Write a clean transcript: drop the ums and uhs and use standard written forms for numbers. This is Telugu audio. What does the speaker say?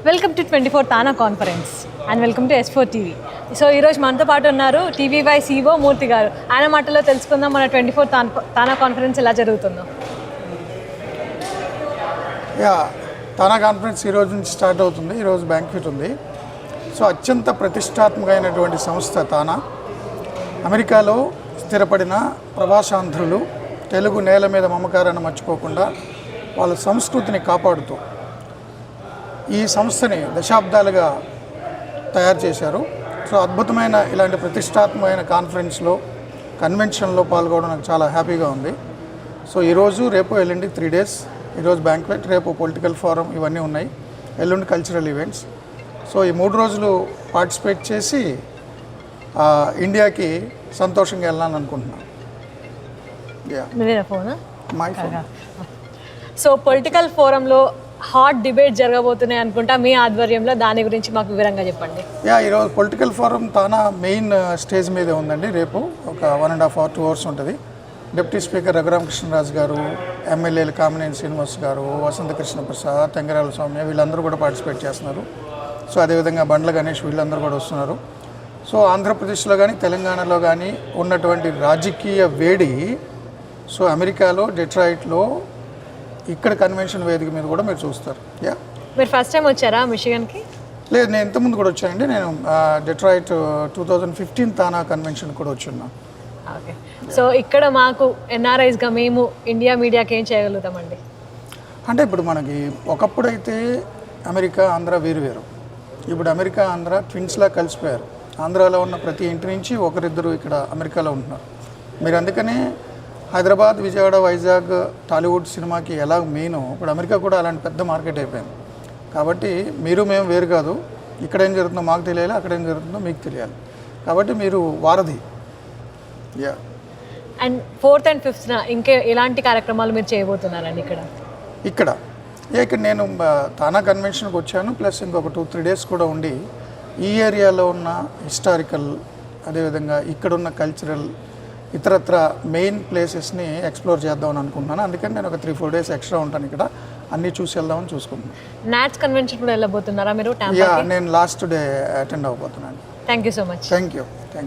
Welcome to 24 TANA conference and welcome to S4 TV. So ఈరోజు మనతో పాటు ఉన్నారు టీవీవై CEO మూర్తి గారు. ఆయన మాటల్లో తెలుసుకుందాం మన 24 తానా కాన్ఫరెన్స్ ఎలా జరుగుతుందో. తానా కాన్ఫరెన్స్ ఈరోజు నుంచి స్టార్ట్ అవుతుంది. ఈరోజు బ్యాంక్వెట్ ఉంది. సో అత్యంత ప్రతిష్టాత్మకమైనటువంటి సంస్థ తానా. అమెరికాలో స్థిరపడిన ప్రవాసాంధ్రులు తెలుగు నేల మీద మమకారాన్ని మర్చిపోకుండా వాళ్ళ సంస్కృతిని కాపాడుతూ ఈ సంస్థని దశాబ్దాలుగా తయారు చేశారు. సో అద్భుతమైన ఇలాంటి ప్రతిష్టాత్మకమైన కాన్ఫరెన్స్లో కన్వెన్షన్లో పాల్గొనడం నాకు చాలా హ్యాపీగా ఉంది. సో ఈరోజు రేపు ఎల్లుండి 3 days. ఈరోజు బ్యాంక్వెట్, రేపు పొలిటికల్ ఫోరం ఇవన్నీ ఉన్నాయి, ఎల్లుండి కల్చరల్ ఈవెంట్స్. సో ఈ 3 రోజులు పార్టిసిపేట్ చేసి ఇండియాకి సంతోషంగా వెళ్ళాలని అనుకుంటున్నాను. My phone. సో పొలిటికల్ ఫోరంలో హాట్ డిబేట్ జరగబోతున్నాయి అనుకుంటా, మీ ఆధ్వర్యంలో దాని గురించి మాకు వివరంగా చెప్పండి. ఈరోజు పొలిటికల్ ఫోరం తానా మెయిన్ స్టేజ్ మీదే ఉందండి. రేపు ఒక 1.5 or 2 hours ఉంటుంది. డిప్యూటీ స్పీకర్ రఘురామకృష్ణరాజు గారు, ఎమ్మెల్యేలు కామినేని శ్రీనివాస్ గారు, వసంత కృష్ణ ప్రసాద్, తెంగరాల స్వామి వీళ్ళందరూ కూడా పార్టిసిపేట్ చేస్తున్నారు. సో అదేవిధంగా బండ్ల గణేష్ వీళ్ళందరూ కూడా వస్తున్నారు. సో ఆంధ్రప్రదేశ్లో కానీ తెలంగాణలో కానీ ఉన్నటువంటి రాజకీయ వేడి సో అమెరికాలో డెట్రాయిట్లో ఇక్కడ కన్వెన్షన్ వేదిక మీద కూడా మీరు చూస్తారు. మీరు ఫస్ట్ టైం వచ్చారా మిషిగన్కి? లేదు, నేను ఇంతకుముందు కూడా వచ్చానండి. నేను డెట్రాయిట్ 2015 తానా కన్వెన్షన్ కూడా వచ్చున్నా. ఓకే. సో ఇక్కడ మాకు ఎన్ఆర్ఐస్గా మేము ఇండియా మీడియాకి ఏం చేయగలుగుతామండి? అంటే ఇప్పుడు మనకి ఒకప్పుడైతే అమెరికా ఆంధ్ర వేరు. ఇప్పుడు అమెరికా ఆంధ్ర ట్విన్స్లా కలిసిపోయారు. ఆంధ్రాలో ఉన్న ప్రతి ఇంటి నుంచి ఒకరిద్దరు ఇక్కడ అమెరికాలో ఉంటున్నారు. మీరు అందుకనే హైదరాబాద్, విజయవాడ, వైజాగ్ టాలీవుడ్ సినిమాకి ఎలా మెయిన్, ఇప్పుడు అమెరికా కూడా అలాంటి పెద్ద మార్కెట్ అయిపోయింది. కాబట్టి మీరు మేము వేరు కాదు. ఇక్కడ ఏం జరుగుతుందో మాకు తెలియాలి, అక్కడ ఏం జరుగుతుందో మీకు తెలియాలి. కాబట్టి మీరు వారధి. అండ్ 4th and 5th ఇంకే ఎలాంటి కార్యక్రమాలు మీరు చేయబోతున్నారండి ఇక్కడ నేను తానా కన్వెన్షన్కి వచ్చాను. ప్లస్ ఇంకొక 2-3 days కూడా ఉండి ఈ ఏరియాలో ఉన్న హిస్టారికల్, అదేవిధంగా ఇక్కడున్న కల్చరల్ ఇతరత్ర మెయిన్ ప్లేసెస్ని ఎక్స్ప్లోర్ చేద్దామని అనుకుంటున్నాను. అందుకని నేను ఒక 3-4 days ఎక్స్ట్రా ఉంటాను ఇక్కడ, అన్నీ చూసి వెళ్దామని చూసుకుంటున్నాను. నాట్స్ కన్వెన్షన్ కూడా వెళ్ళబోతున్నారా మీరు? నేను లాస్ట్ డే అటెండ్ అవ్వబోతున్నాను. Thank you so much. Thank you.